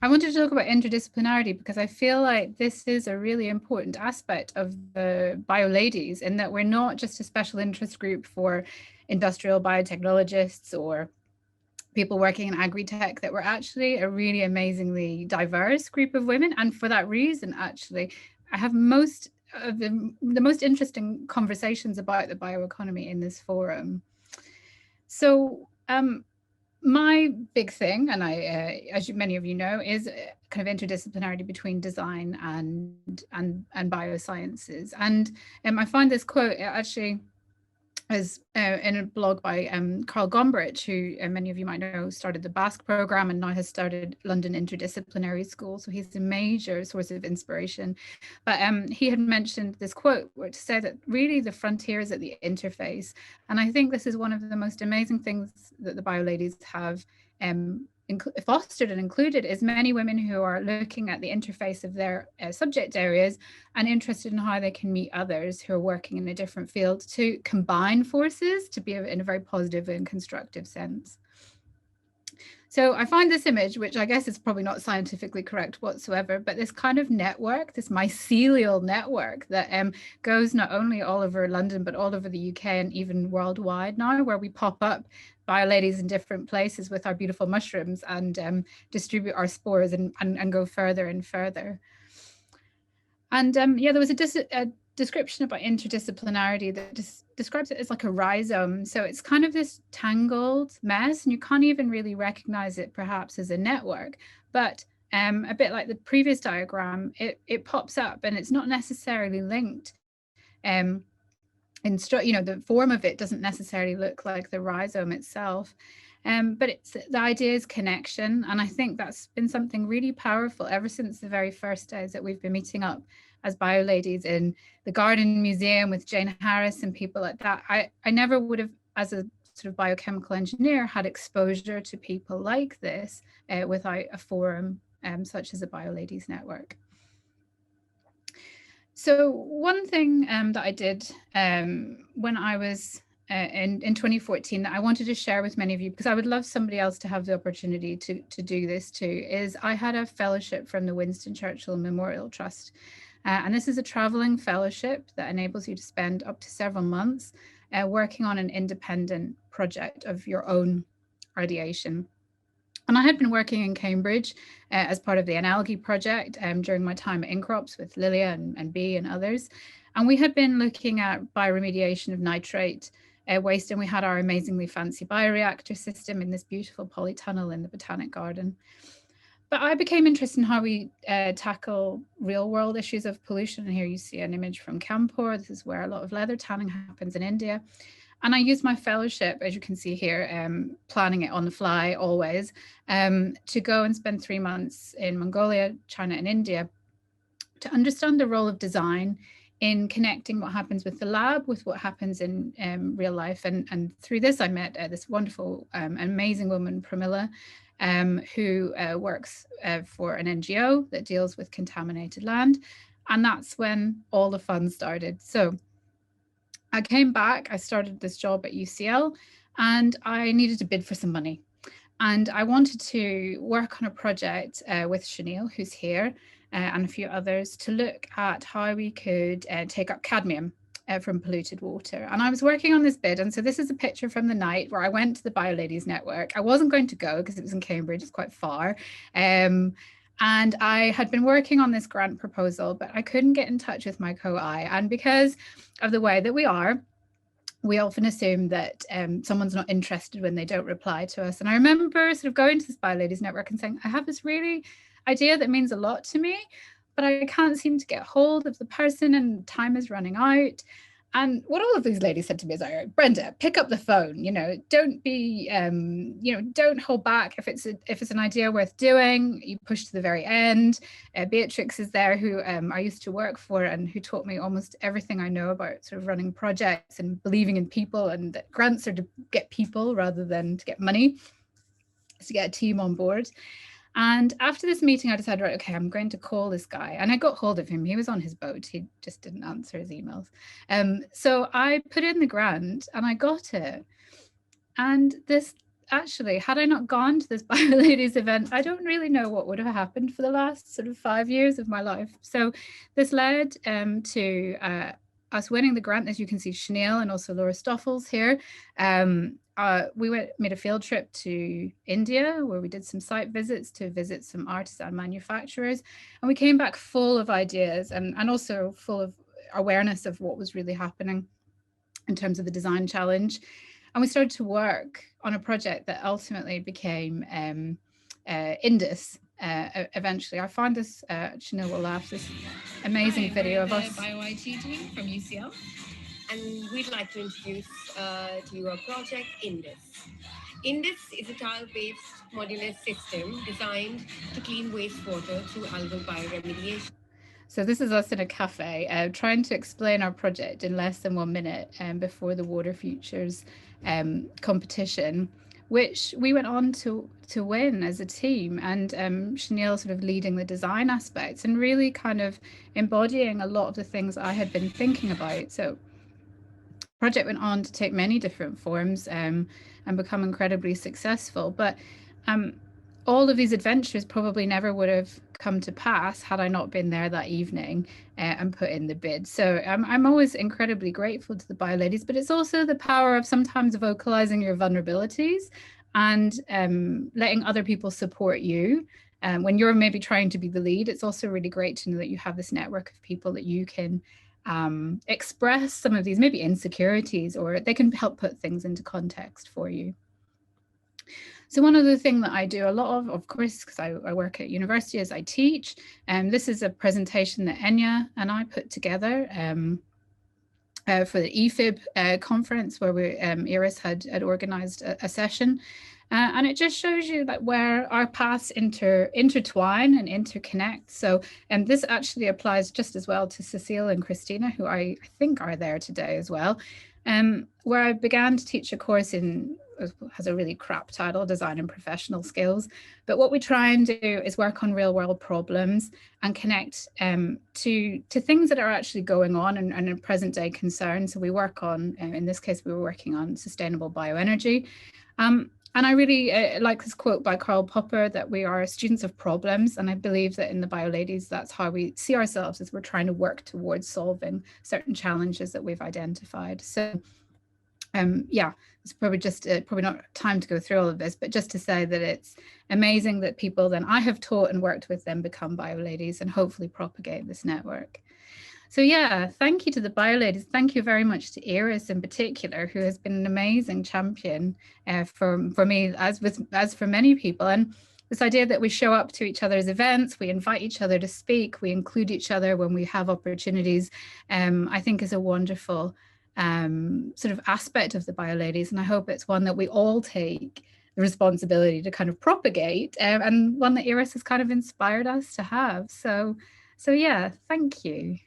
I wanted to talk about interdisciplinarity because I feel like this is a really important aspect of the BioLadies, in that we're not just a special interest group for industrial biotechnologists or people working in agri-tech, that we're actually a really amazingly diverse group of women. And for that reason, actually, I have most of the most interesting conversations about the bioeconomy in this forum. So my big thing, and as many of you know, is kind of interdisciplinarity between design and biosciences. And I find this quote actually as in a blog by Carl Gombrich, who many of you might know started the Basque program and now has started London Interdisciplinary School. So he's a major source of inspiration. But he had mentioned this quote which said that really the frontier is at the interface. And I think this is one of the most amazing things that the BioLadies have fostered and included, is many women who are looking at the interface of their subject areas and interested in how they can meet others who are working in a different field to combine forces to be in a very positive and constructive sense. So I find this image, which I guess is probably not scientifically correct whatsoever, but this kind of network, this mycelial network that goes not only all over London, but all over the UK and even worldwide now, where we pop up BioLadies in different places with our beautiful mushrooms and distribute our spores and go further and further. And yeah, there was a description about interdisciplinarity that describes it as like a rhizome. So it's kind of this tangled mess, and you can't even really recognize it perhaps as a network. But a bit like the previous diagram, it pops up and it's not necessarily linked. The form of it doesn't necessarily look like the rhizome itself. But the idea is connection. And I think that's been something really powerful ever since the very first days that we've been meeting up as BioLadies in the Garden Museum with Jane Harris and people like that. I never would have, as a sort of biochemical engineer, had exposure to people like this without a forum such as a BioLadies network. So one thing that I did when I was in 2014 that I wanted to share with many of you, because I would love somebody else to have the opportunity to do this too, is I had a fellowship from the Winston Churchill Memorial Trust. And this is a traveling fellowship that enables you to spend up to several months working on an independent project of your own ideation. And I had been working in Cambridge as part of the Analgae project during my time at Incrops with Lilia and Bea and others. And we had been looking at bioremediation of nitrate waste, and we had our amazingly fancy bioreactor system in this beautiful polytunnel in the Botanic Garden. But I became interested in how we tackle real world issues of pollution. And here you see an image from Kanpur. This is where a lot of leather tanning happens in India. And I used my fellowship, as you can see here, planning it on the fly always, to go and spend 3 months in Mongolia, China, and India to understand the role of design in connecting what happens with the lab with what happens in real life. And through this, I met this wonderful, amazing woman, Pramila, who works for an NGO that deals with contaminated land. And that's when all the fun started. So I came back, I started this job at UCL, and I needed to bid for some money. And I wanted to work on a project with Chanel, who's here, and a few others, to look at how we could take up cadmium from polluted water. And I was working on this bid. And so this is a picture from the night where I went to the BioLadies network. I wasn't going to go because it was in Cambridge, it's quite far. And I had been working on this grant proposal, but I couldn't get in touch with my co-I. And because of the way that we often assume that someone's not interested when they don't reply to us. And I remember sort of going to this BioLadies network and saying, I have this really idea that means a lot to me, but I can't seem to get hold of the person and time is running out. And what all of these ladies said to me is, Brenda, pick up the phone, don't be, don't hold back. If it's an idea worth doing, you push to the very end. Beatrix is there, who I used to work for and who taught me almost everything I know about sort of running projects and believing in people, and that grants are to get people rather than to get money, to get a team on board. And after this meeting, I decided, right, okay, I'm going to call this guy. And I got hold of him. He was on his boat. He just didn't answer his emails. So I put in the grant and I got it. And this actually, had I not gone to this Bioladies event, I don't really know what would have happened for the last sort of 5 years of my life. So this led to us winning the grant, as you can see, Chanel and also Laura Stoffels here. We made a field trip to India where we did some site visits to visit some artisan manufacturers. And we came back full of ideas and also full of awareness of what was really happening in terms of the design challenge. And we started to work on a project that ultimately became Indus. Eventually, I found this, Chanel will laugh, this amazing video of us. BioIT team from UCL, and we'd like to introduce to you a project Indus. Indus is a tile-based modular system designed to clean wastewater through algal bioremediation. So this is us in a cafe trying to explain our project in less than 1 minute before the Water Futures competition, which we went on to win as a team, and Chanel sort of leading the design aspects and really kind of embodying a lot of the things I had been thinking about. So the project went on to take many different forms and become incredibly successful. But all of these adventures probably never would have come to pass had I not been there that evening and put in the bid. So I'm always incredibly grateful to the Bioladies, but it's also the power of sometimes vocalizing your vulnerabilities and letting other people support you. When you're maybe trying to be the lead, it's also really great to know that you have this network of people that you can express some of these maybe insecurities, or they can help put things into context for you. So one other thing that I do a lot of course, because I work at university as I teach, and this is a presentation that Enya and I put together for the EFIB conference where IRIS had organized a session. And it just shows you that where our paths intertwine and interconnect. So this actually applies just as well to Cecile and Christina, who I think are there today as well, where I began to teach a course has a really crap title, Design and Professional Skills. But what we try and do is work on real world problems and connect to things that are actually going on and a present day concern. So we work on, in this case, we were working on sustainable bioenergy. And I really like this quote by Karl Popper that we are students of problems. And I believe that in the Bioladies, that's how we see ourselves, as we're trying to work towards solving certain challenges that we've identified. So yeah, it's probably just probably not time to go through all of this, but just to say that it's amazing that people then I have taught and worked with them become Bioladies and hopefully propagate this network. So yeah, thank you to the Bioladies. Thank you very much to Iris in particular, who has been an amazing champion for me, as for many people. And this idea that we show up to each other's events, we invite each other to speak, we include each other when we have opportunities, I think is a wonderful sort of aspect of the Bioladies. And I hope it's one that we all take the responsibility to kind of propagate, and one that Iris has kind of inspired us to have. So yeah, thank you.